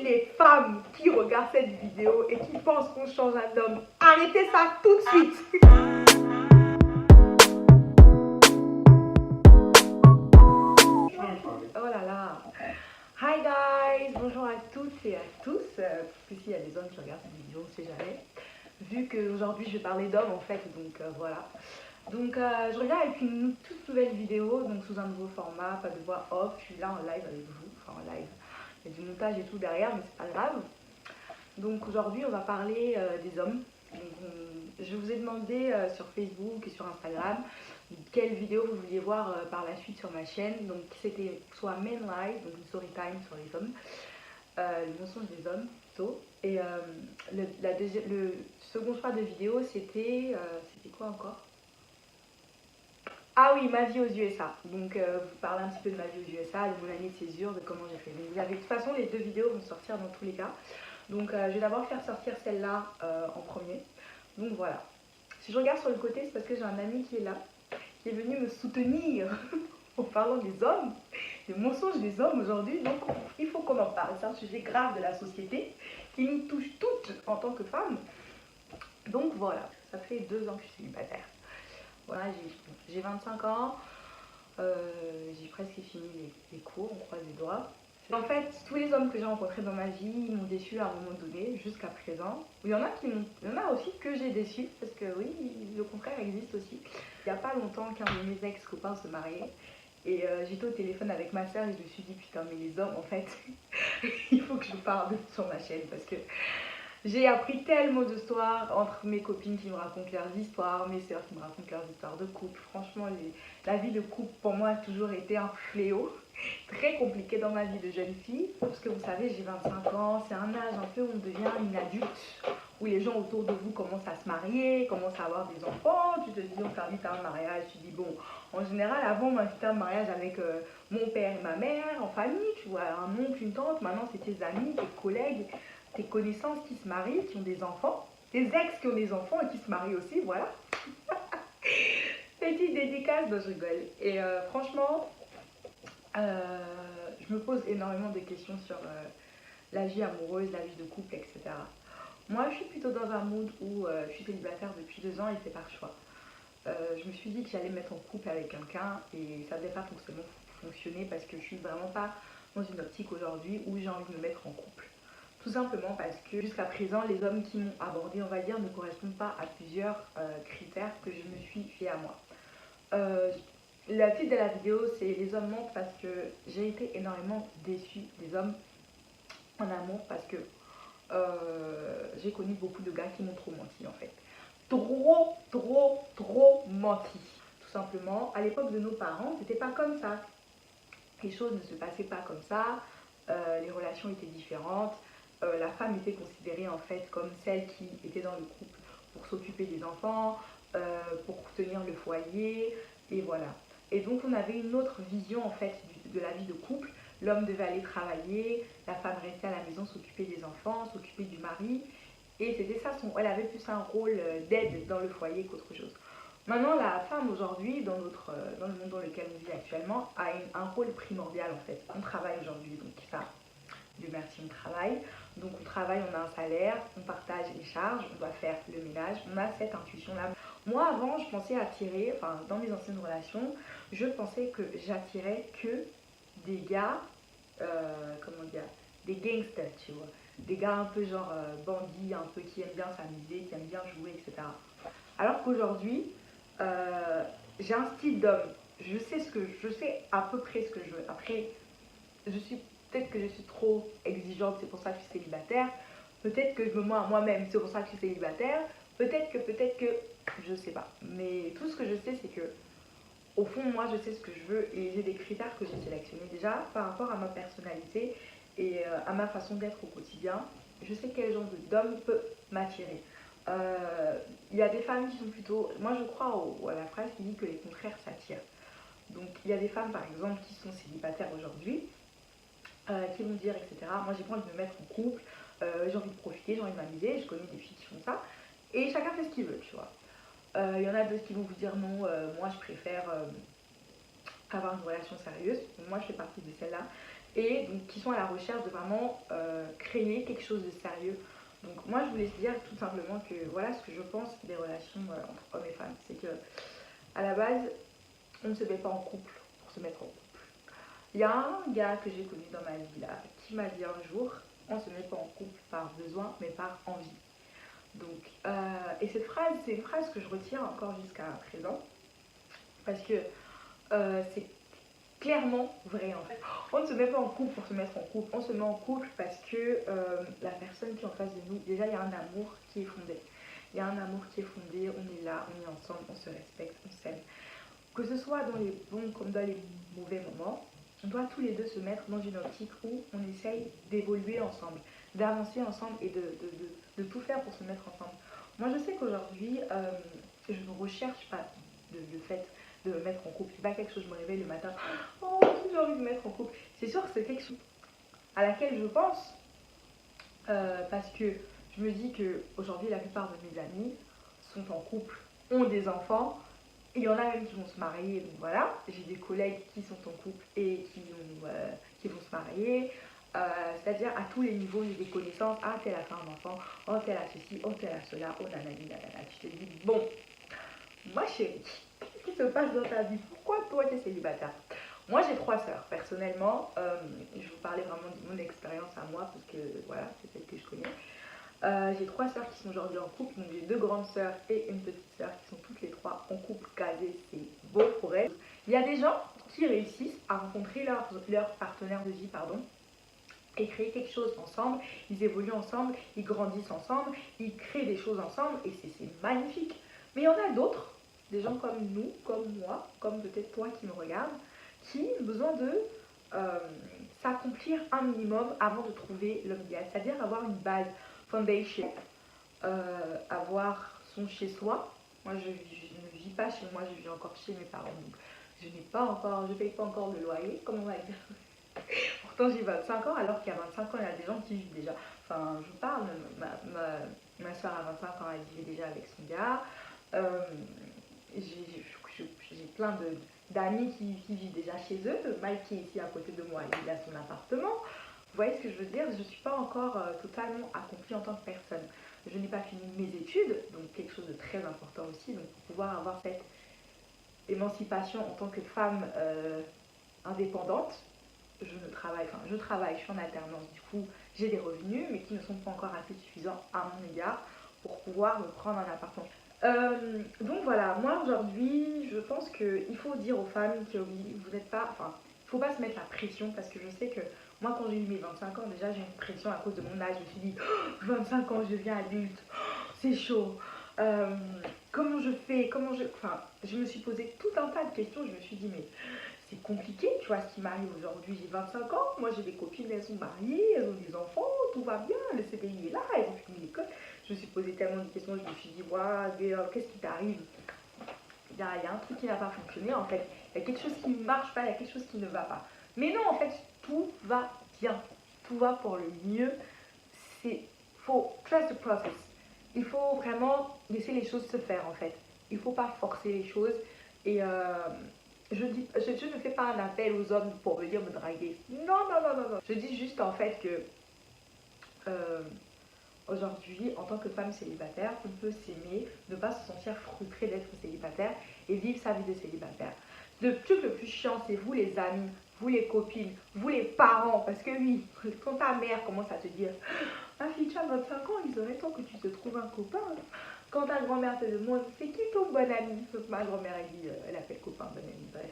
les femmes qui regardent cette vidéo et qui pensent qu'on change un homme, arrêtez ça tout de suite. Oh là là. Hi guys, bonjour à toutes et à tous. Parce s'il y a des hommes qui regardent cette vidéo, on ne sait jamais. Vu qu'aujourd'hui je vais parler d'hommes en fait, donc voilà. Donc je reviens avec une toute nouvelle vidéo, donc sous un nouveau format, pas de voix off. Je suis là en live avec vous, enfin en live. Il y a du montage et tout derrière, mais c'est pas grave. Donc aujourd'hui on va parler des hommes. Donc, je vous ai demandé sur Facebook et sur Instagram quelle vidéo vous vouliez voir par la suite sur ma chaîne. Donc c'était soit Men Live, donc une story time sur les hommes, le mensonge des hommes plutôt. Et le second choix de vidéo c'était quoi encore? Ah oui, ma vie aux USA. Donc vous parlez un petit peu de ma vie aux USA, de mon année de césure, de comment j'ai fait. Donc vous avez, de toute façon les deux vidéos vont sortir dans tous les cas. Donc je vais d'abord faire sortir celle-là en premier. Donc voilà. Si je regarde sur le côté, c'est parce que j'ai un ami qui est là, qui est venu me soutenir en parlant des hommes, des mensonges des hommes aujourd'hui. Donc il faut qu'on en parle. C'est un sujet grave de la société qui nous touche toutes en tant que femmes. Donc voilà, ça fait 2 ans que je suis célibataire. Voilà, j'ai 25 ans, j'ai presque fini les cours, on croise les doigts. En fait, tous les hommes que j'ai rencontrés dans ma vie m'ont déçu à un moment donné, jusqu'à présent. Il y en a aussi que j'ai déçu, parce que oui, le contraire existe aussi. Il n'y a pas longtemps qu'un de mes ex-copains se mariait, et j'étais au téléphone avec ma soeur et je me suis dit, putain, mais les hommes, en fait, il faut que je parle sur ma chaîne, parce que j'ai appris tellement d'histoires entre mes copines qui me racontent leurs histoires, mes soeurs qui me racontent leurs histoires de couple. Franchement, la vie de couple pour moi a toujours été un fléau. Très compliqué dans ma vie de jeune fille. Parce que vous savez, j'ai 25 ans, c'est un âge un peu où on devient une adulte, où les gens autour de vous commencent à se marier, commencent à avoir des enfants. Tu te dis, on t'invite à un mariage, tu dis, bon, en général, avant, on m'invitait à un mariage avec mon père et ma mère, en famille, tu vois, un oncle, une tante. Maintenant, c'est tes amis, tes collègues, tes connaissances qui se marient, qui ont des enfants, tes ex qui ont des enfants et qui se marient aussi, voilà. Petite dédicace, je rigole. Et franchement, je me pose énormément de questions sur la vie amoureuse, la vie de couple, etc. Moi, je suis plutôt dans un mood où je suis célibataire depuis 2 ans et c'est par choix. Je me suis dit que j'allais me mettre en couple avec quelqu'un et ça ne devait pas forcément fonctionner parce que je suis vraiment pas dans une optique aujourd'hui où j'ai envie de me mettre en couple. Tout simplement parce que jusqu'à présent, les hommes qui m'ont abordé, on va dire, ne correspondent pas à plusieurs critères que je me suis fait à moi. Le titre de la vidéo, c'est les hommes mentent parce que j'ai été énormément déçue des hommes en amour parce que j'ai connu beaucoup de gars qui m'ont trop menti en fait. Trop menti. Tout simplement, à l'époque de nos parents, c'était pas comme ça. Les choses ne se passaient pas comme ça, les relations étaient différentes. La femme était considérée en fait comme celle qui était dans le couple pour s'occuper des enfants, pour tenir le foyer, et voilà. Et donc on avait une autre vision en fait de la vie de couple. L'homme devait aller travailler, la femme restait à la maison s'occuper des enfants, s'occuper du mari. Et c'était ça, elle avait plus un rôle d'aide dans le foyer qu'autre chose. Maintenant, la femme aujourd'hui, dans le monde dans lequel on vit actuellement, a un rôle primordial en fait. On travaille aujourd'hui, donc ça, Dieu merci, on travaille. Donc on travaille, on a un salaire, on partage les charges, on doit faire le ménage, on a cette intuition-là. Moi avant, je pensais attirer, enfin dans mes anciennes relations, je pensais que j'attirais que des gars, comment dire, des gangsters, tu vois. Des gars un peu genre bandits, un peu qui aiment bien s'amuser, qui aiment bien jouer, etc. Alors qu'aujourd'hui, j'ai un style d'homme. Je sais à peu près ce que je veux. Après, peut-être que je suis trop exigeante, c'est pour ça que je suis célibataire. Peut-être que je me mens à moi-même, c'est pour ça que je suis célibataire. Peut-être que, je sais pas. Mais tout ce que je sais, c'est que, au fond, moi, je sais ce que je veux et j'ai des critères que j'ai sélectionnés déjà par rapport à ma personnalité et à ma façon d'être au quotidien. Je sais quel genre d'homme peut m'attirer. Il y a des femmes qui sont plutôt... Moi, je crois à la phrase qui dit que les contraires s'attirent. Donc, il y a des femmes, par exemple, qui sont célibataires aujourd'hui, qui vont dire, etc. Moi, j'ai pas envie de me mettre en couple, j'ai envie de profiter, j'ai envie de m'amuser. Je connais des filles qui font ça. Et chacun fait ce qu'il veut, tu vois. Il y en a d'autres qui vont vous dire non, moi, je préfère avoir une relation sérieuse. Moi, je fais partie de celle-là. et donc, qui sont à la recherche de vraiment créer quelque chose de sérieux. Donc moi je voulais dire tout simplement que voilà ce que je pense des relations entre hommes et femmes. C'est que à la base, on ne se met pas en couple pour se mettre en couple. Il y a un gars que j'ai connu dans ma vie là qui m'a dit un jour, on ne se met pas en couple par besoin mais par envie. Donc, et cette phrase, c'est une phrase que je retiens encore jusqu'à présent parce que c'est clairement vrai en fait. On ne se met pas en couple pour se mettre en couple, on se met en couple parce que la personne qui est en face de nous, déjà il y a un amour qui est fondé. Il y a un amour qui est fondé, on est là, on est ensemble, on se respecte, on s'aime. Que ce soit dans les bons comme dans les mauvais moments, on doit tous les deux se mettre dans une optique où on essaye d'évoluer ensemble, d'avancer ensemble et de tout faire pour se mettre ensemble. Moi je sais qu'aujourd'hui, je ne recherche pas le fait de me mettre en couple. C'est pas quelque chose, je me réveille le matin, oh j'ai envie de me mettre en couple. C'est sûr que c'est quelque chose à laquelle je pense parce que je me dis que aujourd'hui la plupart de mes amis sont en couple, ont des enfants. Il y en a même qui vont se marier, donc voilà. J'ai des collègues qui sont en couple et qui vont se marier. C'est-à-dire à tous les niveaux, j'ai des connaissances. Ah, telle a fait un enfant, oh, telle a ceci, oh, telle a cela, oh, nanani, nanana. Tu te dis, bon, ma chérie, qu'est-ce qui se passe dans ta vie? Pourquoi toi, tu es célibataire? Moi, j'ai 3 sœurs. Personnellement, je vais vous parler vraiment de mon expérience à moi, parce que voilà, c'est celle que je connais. J'ai 3 sœurs qui sont aujourd'hui en couple, donc j'ai 2 grandes sœurs et une petite sœur qui sont toutes les 3 en couple casé, c'est beau pour elles. Il y a des gens qui réussissent à rencontrer leur partenaire de vie, pardon, et créer quelque chose ensemble, ils évoluent ensemble, ils grandissent ensemble, ils créent des choses ensemble et c'est magnifique. Mais il y en a d'autres, des gens comme nous, comme moi, comme peut-être toi qui me regarde, qui ont besoin de s'accomplir un minimum avant de trouver l'homme idéal, c'est-à-dire avoir une base, foundation, avoir son chez-soi. Moi, je ne vis pas chez moi, je vis encore chez mes parents, donc je ne paye pas encore le loyer, comme on va dire. Pourtant, j'ai 25 ans, alors qu'il y a 25 ans, il y a des gens qui vivent déjà. Enfin, je parle, ma soeur a 25 ans, elle vivait déjà avec son gars. J'ai plein d'amis qui vivent déjà chez eux. Mike qui est ici à côté de moi, il a son appartement. Vous voyez ce que je veux dire? Je ne suis pas encore totalement accomplie en tant que personne. Je n'ai pas fini mes études, donc quelque chose de très important aussi. Donc pour pouvoir avoir cette émancipation en tant que femme indépendante, je travaille, je suis en alternance, du coup j'ai des revenus, mais qui ne sont pas encore assez suffisants à mon égard pour pouvoir me prendre un appartement. Donc voilà, moi aujourd'hui, je pense qu'il faut dire aux femmes que oui, vous n'êtes pas, enfin, il ne faut pas se mettre la pression parce que je sais que moi quand j'ai eu mes 25 ans, déjà j'ai une pression à cause de mon âge, je me suis dit, oh, 25 ans, je deviens adulte, oh, c'est chaud. Comment je fais, enfin, je me suis posé tout un tas de questions, je me suis dit, mais c'est compliqué, tu vois, ce qui m'arrive aujourd'hui, j'ai 25 ans, moi j'ai des copines, elles sont mariées, elles ont des enfants, tout va bien, le CDI est là, elles ont fini l'école. Je me suis posé tellement de questions, je me suis dit, waouh, qu'est-ce qui t'arrive? Il y a un truc qui n'a pas fonctionné, en fait, il y a quelque chose qui ne marche pas, il y a quelque chose qui ne va pas. Mais non, en fait, tout va bien, tout va pour le mieux, faut trust the process. Il faut vraiment laisser les choses se faire, en fait. Il ne faut pas forcer les choses et je ne fais pas un appel aux hommes pour venir me draguer. Non, non, non, non, non. Je dis juste en fait que aujourd'hui, en tant que femme célibataire, on peut s'aimer, ne pas se sentir frustré d'être célibataire et vivre sa vie de célibataire. Le truc le plus chiant, c'est vous les amis, vous les copines, vous les parents. Parce que oui, quand ta mère commence à te dire « Ma fille, tu as 25 ans, il serait temps que tu te trouves un copain. » Quand ta grand-mère te demande « C'est qui ton bon ami ?» Ma grand-mère, elle dit, elle appelle copain, bon ami, bref.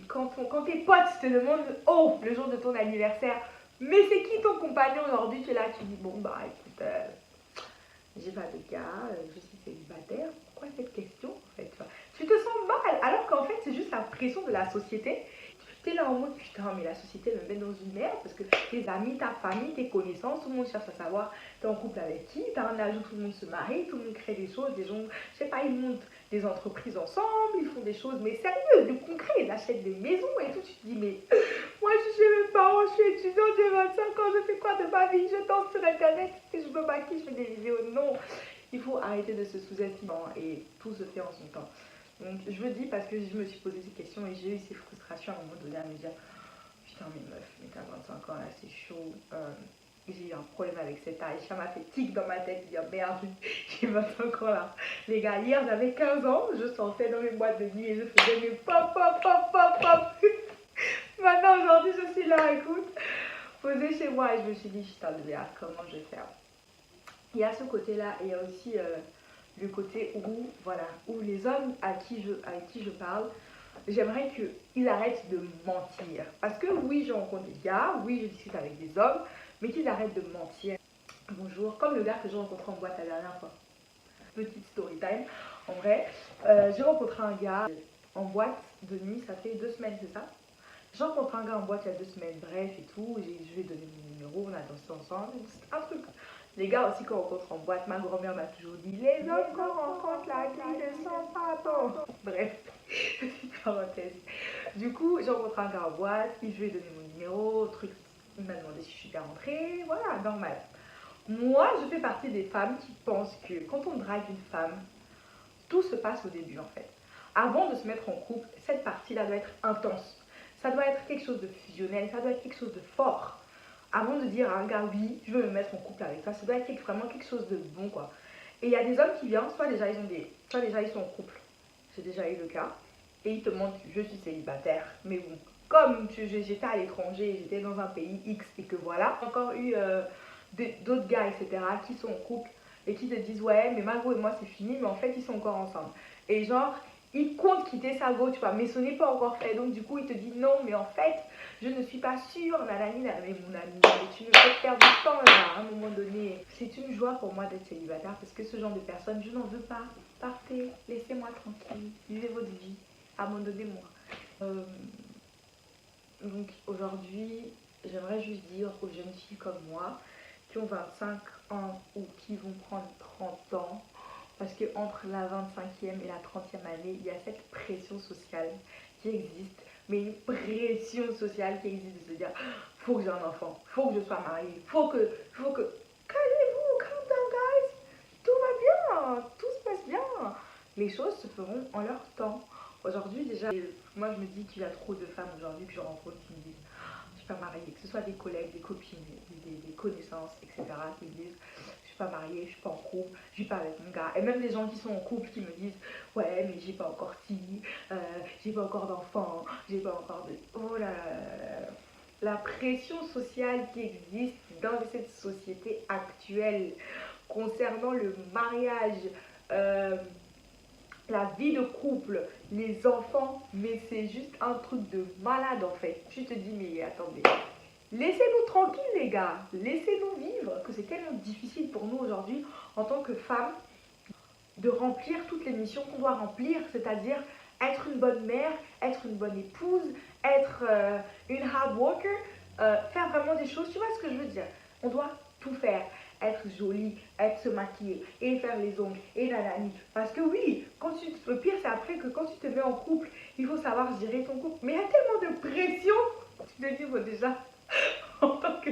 Quand tes potes te demandent « Oh, le jour de ton anniversaire, mais c'est qui ton compagnon aujourd'hui ?» Tu es là, tu dis « Bon, bah écoute, j'ai pas de gars, je suis célibataire. Pourquoi cette question en fait? Tu te sens mal, alors qu'en fait, c'est juste la pression de la société. Tu es là en mode putain, mais la société me met dans une merde parce que tes amis, ta famille, tes connaissances, tout le monde cherche à savoir t'es en couple avec qui, t'as un âge où tout le monde se marie, tout le monde crée des choses, des gens, je sais pas, ils montent des entreprises ensemble, ils font des choses, mais sérieux, de concret, ils achètent des maisons et tout. Tu te dis, mais moi je suis mes parents, je suis étudiante, j'ai 25 ans, je fais quoi de ma vie? Je danse sur internet, je me maquille, je fais des vidéos. Non, il faut arrêter de se sous-estimer et tout se fait en son temps. Donc je le dis parce que je me suis posé ces questions et j'ai eu ces frustrations à un moment donné à me dire putain, putain, mais meuf, mais t'as 25 ans là, c'est chaud. J'ai eu un problème avec cet âge. Ça m'a fait tic dans ma tête. Dire merde, j'ai 25 ans là. Les gars, hier j'avais 15 ans. Je sortais dans mes boîtes de nuit et je faisais mes pop, pop, pop, pop, pop. Maintenant, aujourd'hui, je suis là, écoute, posée chez moi et je me suis dit, putain, de merde, comment je vais faire? Il y a ce côté-là et il y a aussi le côté où, voilà, où les hommes avec qui je parle, j'aimerais qu'ils arrêtent de mentir. Parce que oui, je rencontre des gars, oui, je discute avec des hommes, mais qu'ils arrêtent de mentir. Bonjour, comme le gars que j'ai rencontré en boîte la dernière fois. Petite story time, en vrai. J'ai rencontré un gars en boîte de nuit, ça fait 2 semaines, c'est ça? J'ai rencontré un gars en boîte il y a 2 semaines, bref et tout. Je lui ai donné mon numéro, on a dansé ensemble. C'est un truc. Les gars aussi qu'on rencontre en boîte, ma grand-mère m'a toujours dit les hommes qu'on rencontre là, qui ne sont pas bons. Bref, petite parenthèse. Du coup, j'ai rencontré un gars en boîte, je lui ai donné mon numéro, truc. Il m'a demandé si je suis bien rentrée, voilà, normal. Moi, je fais partie des femmes qui pensent que quand on drague une femme, tout se passe au début en fait. Avant de se mettre en couple, cette partie-là doit être intense. Ça doit être quelque chose de fusionnel, ça doit être quelque chose de fort. Avant de dire à un gars, oui, je veux me mettre en couple avec toi, ça doit être vraiment quelque chose de bon, quoi. Et il y a des hommes qui viennent, soit déjà ils sont en couple, j'ai déjà eu le cas, et ils te montrent, je suis célibataire, mais bon, comme j'étais à l'étranger, j'étais dans un pays X, et que voilà, j'ai encore eu d'autres gars, etc., qui sont en couple, et qui te disent, ouais, mais Margot et moi c'est fini, mais en fait ils sont encore ensemble. Et genre, il compte quitter sa go, tu vois, mais ce n'est pas encore fait. Donc, du coup, il te dit non, mais en fait, je ne suis pas sûre. Nanani, mais mon ami, tu me fais perdre du temps là, à un moment donné. C'est une joie pour moi d'être célibataire parce que ce genre de personne, je n'en veux pas. Partez, laissez-moi tranquille, vivez votre vie, abandonnez-moi. Donc, aujourd'hui, j'aimerais juste dire aux jeunes filles comme moi qui ont 25 ans ou qui vont prendre 30 ans. Parce qu'entre la 25e et la 30e année, il y a cette pression sociale qui existe. Mais une pression sociale qui existe de se dire, faut que j'ai un enfant, faut que je sois mariée, faut que... Calmez-vous, calm down guys. Tout va bien, tout se passe bien. Les choses se feront en leur temps. Aujourd'hui déjà, moi je me dis qu'il y a trop de femmes aujourd'hui que je rencontre qui me disent, je suis pas mariée, que ce soit des collègues, des copines, des connaissances, etc. qui me disent, je suis pas mariée, je suis pas en couple, je suis pas avec mon gars. Et même des gens qui sont en couple qui me disent, ouais mais j'ai pas encore ci, j'ai pas encore d'enfants, j'ai pas encore de... Oh là là là là. La pression sociale qui existe dans cette société actuelle concernant le mariage, la vie de couple, les enfants, mais c'est juste un truc de malade en fait. Tu te dis mais attendez, laissez-nous tranquilles les gars, laissez-nous vivre, que c'est tellement difficile pour nous aujourd'hui en tant que femmes de remplir toutes les missions qu'on doit remplir, c'est-à-dire être une bonne mère, être une bonne épouse, être une hard worker, faire vraiment des choses, tu vois ce que je veux dire? On doit tout faire, être jolie, être se maquiller, et faire les ongles, et nanani. Parce que oui, le pire c'est après que quand tu te mets en couple, il faut savoir gérer ton couple. Mais il y a tellement de pression, tu te dis, bon déjà, en tant que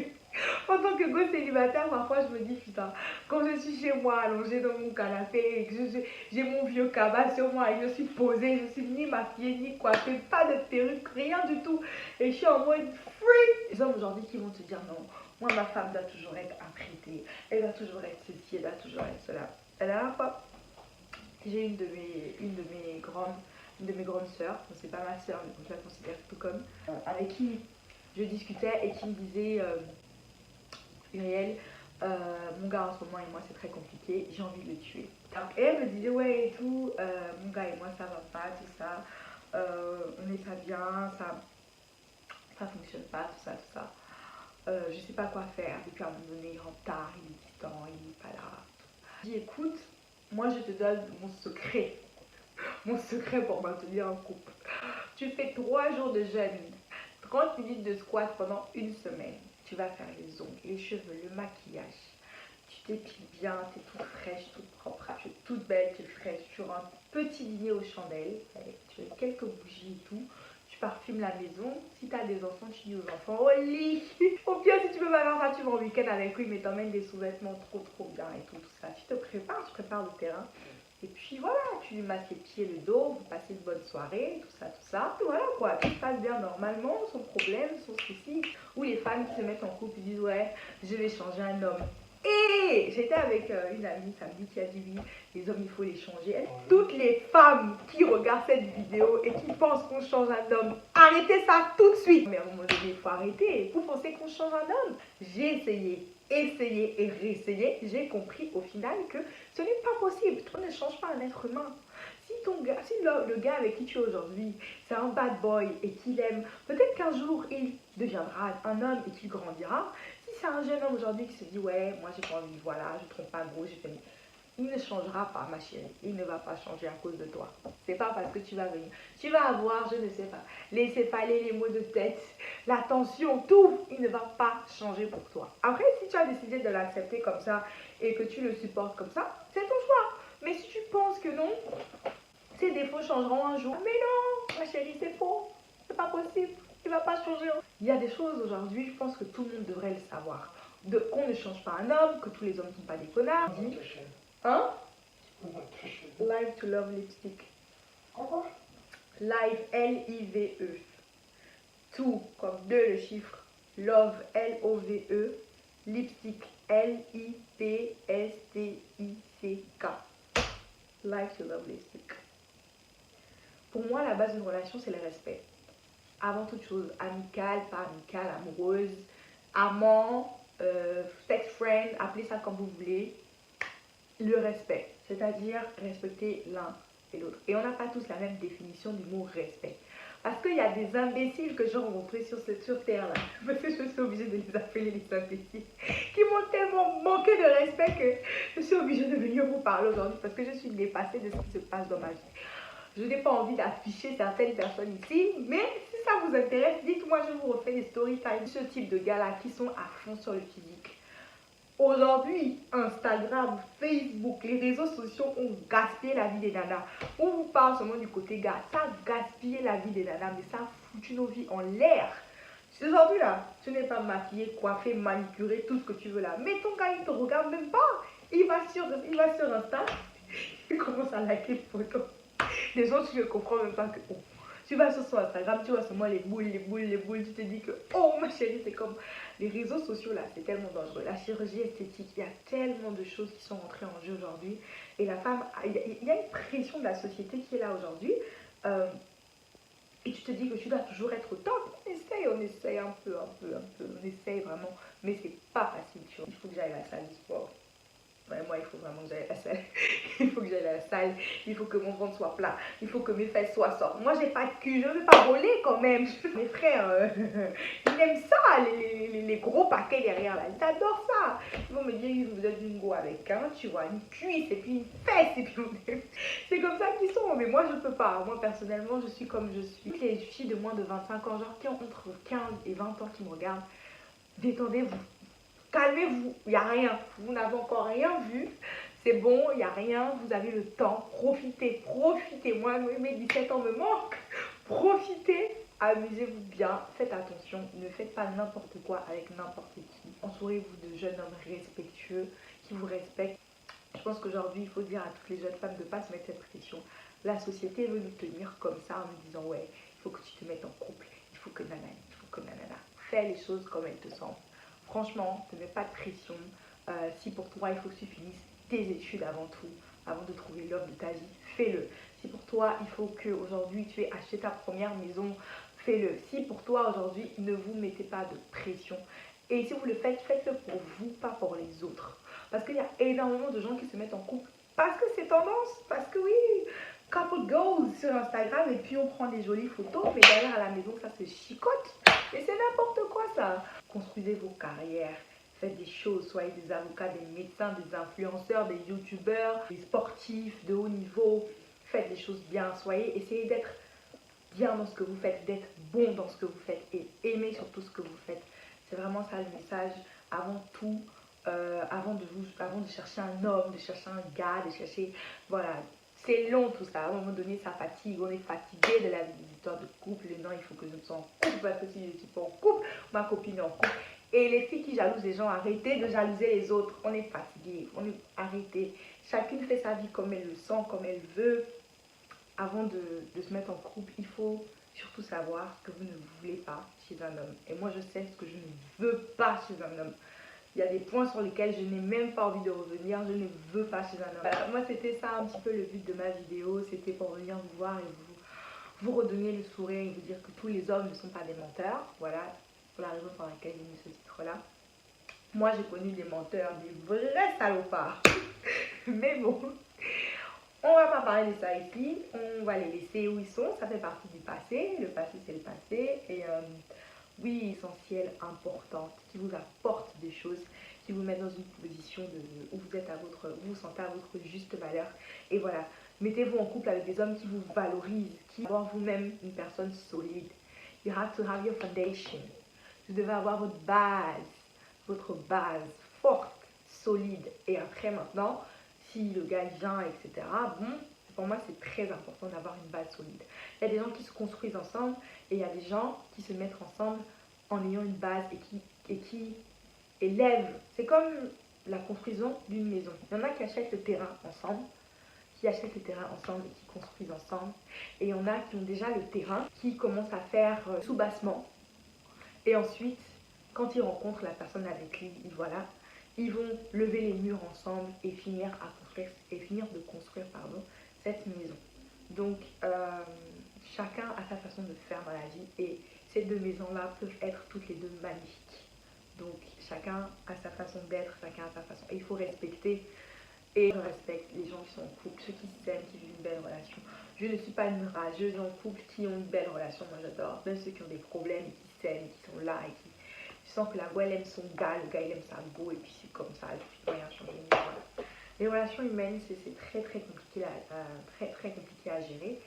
go célibataire, parfois je me dis putain, quand je suis chez moi allongée dans mon canapé et que j'ai mon vieux cabas sur moi et je suis posée, je suis ni maquillée ni coiffée, pas de perruque, rien du tout, et je suis en mode free. Les hommes aujourd'hui qui vont te dire non, moi ma femme doit toujours être apprêtée, elle doit toujours être ceci, elle doit toujours être cela. La dernière fois, j'ai une de mes grandes sœurs, c'est pas ma sœur mais je la considère tout comme, avec qui je discutais et qui me disait Uriel, mon gars en ce moment et moi c'est très compliqué, j'ai envie de le tuer. Et elle me disait ouais et tout, mon gars et moi ça va pas, tout ça, on n'est pas bien, ça fonctionne pas, tout ça, tout ça. Je sais pas quoi faire, depuis un moment donné il rentre tard, il est distant, il n'est pas là. Je dis écoute, moi je te donne mon secret pour maintenir un couple. Tu fais 3 jours de jeûne, 30 minutes de squat pendant une semaine. Tu vas faire les ongles, les cheveux, le maquillage. Tu t'épiles bien, tu es toute fraîche, toute propre, tu es toute belle, tu es fraîche. Tu rends un petit dîner aux chandelles, tu as quelques bougies et tout. Tu parfumes la maison. Si tu as des enfants, tu dis aux enfants au lit. Au pire, si tu peux pas faire ça, tu vas en week-end avec lui, mais t'emmènes des sous-vêtements trop bien et tout, tout ça. Tu te prépares, tu prépares le terrain. Et puis voilà, tu lui masses les pieds, le dos, vous passez une bonne soirée, tout ça, tout ça. Et voilà quoi, tout se passe bien normalement, son problème, son souci. Ou les femmes qui se mettent en couple et disent ouais, je vais changer un homme. Et j'étais avec une amie samedi qui a dit oui, les hommes il faut les changer. Toutes les femmes qui regardent cette vidéo et qui pensent qu'on change un homme, arrêtez ça tout de suite. Mais à un moment donné, il faut arrêter. Vous pensez qu'on change un homme? J'ai essayé et réessayé. J'ai compris au final que ce n'est pas possible. On ne change pas un être humain. Si le gars avec qui tu es aujourd'hui, c'est un bad boy et qu'il aime, peut-être qu'un jour il deviendra un homme et qu'il grandira. Si c'est un jeune homme aujourd'hui qui se dit ouais, moi j'ai pas envie, voilà, je trompe pas gros, j'ai fait. Il ne changera pas, ma chérie. Il ne va pas changer à cause de toi. C'est pas parce que tu vas venir. Tu vas avoir, je ne sais pas, les céphalées, les maux de tête, la tension, tout. Il ne va pas changer pour toi. Après, si tu as décidé de l'accepter comme ça et que tu le supportes comme ça, c'est ton choix. Mais si tu penses que non, ses défauts changeront un jour. Mais non, ma chérie, c'est faux. C'est pas possible. Il va pas changer. Il y a des choses aujourd'hui, je pense que tout le monde devrait le savoir. Qu'on ne change pas un homme, que tous les hommes ne sont pas des connards. Hein? Live to Love Lipstick. Live, L-I-V-E. Tout, comme 2 le chiffre. Love, L-O-V-E. Lipstick, L-I-P-S-T-I-C-K. Live to Love Lipstick. Pour moi, la base d'une relation, c'est le respect. Avant toute chose, amicale, pas amicale, amoureuse, amant, sex friend, appelez ça comme vous voulez. Le respect, c'est-à-dire respecter l'un et l'autre. Et on n'a pas tous la même définition du mot respect. Parce qu'il y a des imbéciles que j'ai rencontrés sur terre-là, parce que je suis obligée de les appeler les imbéciles, qui m'ont tellement manqué de respect que je suis obligée de venir vous parler aujourd'hui, parce que je suis dépassée de ce qui se passe dans ma vie. Je n'ai pas envie d'afficher certaines personnes ici, mais si ça vous intéresse, dites-moi, je vous refais des story time. Ce type de gars-là qui sont à fond sur le physique. Aujourd'hui, Instagram, Facebook, les réseaux sociaux ont gaspillé la vie des nanas. On vous parle seulement du côté gars. Ça a gaspillé la vie des nanas, mais ça a foutu nos vies en l'air. Aujourd'hui là, tu n'es pas maquillée, coiffée, manicurée, tout ce que tu veux là. Mais ton gars, il te regarde même pas. Il va sur Insta, il commence à liker les photos. Les gens, tu ne comprends même pas que... Oh. Tu vas sur son Instagram, tu vois seulement les boules, tu te dis que, oh ma chérie, c'est comme les réseaux sociaux là, c'est tellement dangereux. La chirurgie esthétique, il y a tellement de choses qui sont entrées en jeu aujourd'hui. Et la femme, il y a une pression de la société qui est là aujourd'hui. Et tu te dis que tu dois toujours être au top. On essaye un peu, on essaye vraiment. Mais c'est pas facile, tu vois. Il faut que j'aille à la salle du sport. Ouais, moi, il faut vraiment que j'aille à la salle. Il faut que j'aille à la salle. Il faut que mon ventre soit plat. Il faut que mes fesses soient sortes. Moi, j'ai pas de cul. Je ne veux pas voler quand même. Mes frères, ils aiment ça, les gros paquets derrière là. Ils adorent ça. Ils vont me dire, vous êtes une go avec tu vois, une cuisse et puis une fesse. Et puis c'est comme ça qu'ils sont. Mais moi, je peux pas. Moi, personnellement, je suis comme je suis. Les filles de moins de 25 ans, genre qui ont entre 15 et 20 ans qui me regardent, détendez-vous. Calmez-vous, il n'y a rien, vous n'avez encore rien vu, c'est bon, il n'y a rien, vous avez le temps, profitez, moi mes 17 ans me manquent, profitez, amusez-vous bien, faites attention, ne faites pas n'importe quoi avec n'importe qui, entourez-vous de jeunes hommes respectueux, qui vous respectent. Je pense qu'aujourd'hui, il faut dire à toutes les jeunes femmes de ne pas se mettre cette pression. La société veut nous tenir comme ça en nous disant ouais, il faut que tu te mettes en couple, il faut que nanana, il faut que nanana, fais les choses comme elles te semblent. Franchement, ne mets pas de pression. Si pour toi, il faut que tu finisses tes études avant tout, avant de trouver l'homme de ta vie, fais-le. Si pour toi, il faut qu'aujourd'hui, tu aies acheté ta première maison, fais-le. Si pour toi, aujourd'hui, ne vous mettez pas de pression. Et si vous le faites, faites-le pour vous, pas pour les autres. Parce qu'il y a énormément de gens qui se mettent en couple parce que c'est tendance, parce que oui, couple goals sur Instagram et puis on prend des jolies photos, mais derrière à la maison, ça se chicote. Et c'est n'importe quoi ça. Construisez vos carrières, faites des choses, soyez des avocats, des médecins, des influenceurs, des youtubeurs, des sportifs de haut niveau. Faites des choses bien, essayez d'être bien dans ce que vous faites, d'être bon dans ce que vous faites et aimez surtout ce que vous faites. C'est vraiment ça le message avant tout. Avant de chercher un homme, de chercher un gars, de chercher, voilà, c'est long tout ça, à un moment donné ça fatigue, on est fatigué de la vie d'histoire de couple, et non il faut que je sois en couple, parce que si je ne suis pas en couple, ma copine est en couple, Et les filles qui jalousent les gens, arrêtez de jalouser les autres. On est fatigué, arrêtez. Chacune fait sa vie comme elle le sent, comme elle veut. Avant de se mettre en couple, il faut surtout savoir ce que vous ne voulez pas chez un homme. Et moi, je sais ce que je ne veux pas chez un homme. Il y a des points sur lesquels je n'ai même pas envie de revenir. Je ne veux pas chez un homme. Voilà, moi, c'était ça un petit peu le but de ma vidéo. C'était pour venir vous voir et vous redonner le sourire et vous dire que tous les hommes ne sont pas des menteurs. Voilà, pour la raison pour laquelle j'ai mis ce titre-là. Moi, j'ai connu des menteurs, des vrais salopards. Mais bon, on va pas parler de ça ici. On va les laisser où ils sont. Ça fait partie du passé. Le passé, c'est le passé. Et oui, essentiel, importante, qui vous apporte des choses, qui vous met dans une position où vous êtes vous sentez à votre juste valeur. Et voilà, mettez-vous en couple avec des hommes qui vous valorisent, qui avoir vous-même une personne solide. You have to have your foundation. Vous devez avoir votre base forte, solide. Et après maintenant, si le gars vient, etc., bon, pour moi c'est très important d'avoir une base solide. Il y a des gens qui se construisent ensemble et il y a des gens qui se mettent ensemble en ayant une base et qui élèvent. C'est comme la construction d'une maison. Il y en a qui achètent le terrain ensemble, et qui construisent ensemble. Et il y en a qui ont déjà le terrain, qui commencent à faire sous-bassement. Et ensuite, quand ils rencontrent la personne avec qui ils vont lever les murs ensemble et finir de construire cette maison. Donc, chacun a sa façon de faire dans la vie et ces deux maisons-là peuvent être toutes les deux magnifiques. Donc, chacun a sa façon d'être, chacun a sa façon. Et il faut respecter. Et je respecte les gens qui sont en couple, ceux qui s'aiment, qui vivent une belle relation. Je ne suis pas une rageuse en couple qui ont une belle relation, moi j'adore. Même ceux qui ont des problèmes, et qui s'aiment, qui sont là et qui... Je sens que la voix elle aime son gars, le gars il aime sa go et puis c'est comme ça, et puis rien changer. Voilà. Les relations humaines, c'est très compliqué, très compliqué à gérer.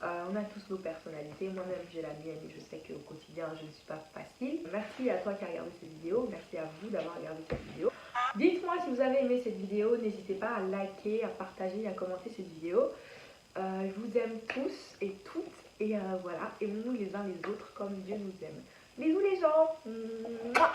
On a tous nos personnalités, moi-même j'ai la mienne et je sais qu'au quotidien je ne suis pas facile. Merci à toi qui as regardé cette vidéo, merci à vous d'avoir regardé cette vidéo. Dites-moi si vous avez aimé cette vidéo, n'hésitez pas à liker, à partager, à commenter cette vidéo. Je vous aime tous et toutes et voilà, aimons-nous les uns les autres comme Dieu nous aime. Bisous les gens. Mouah.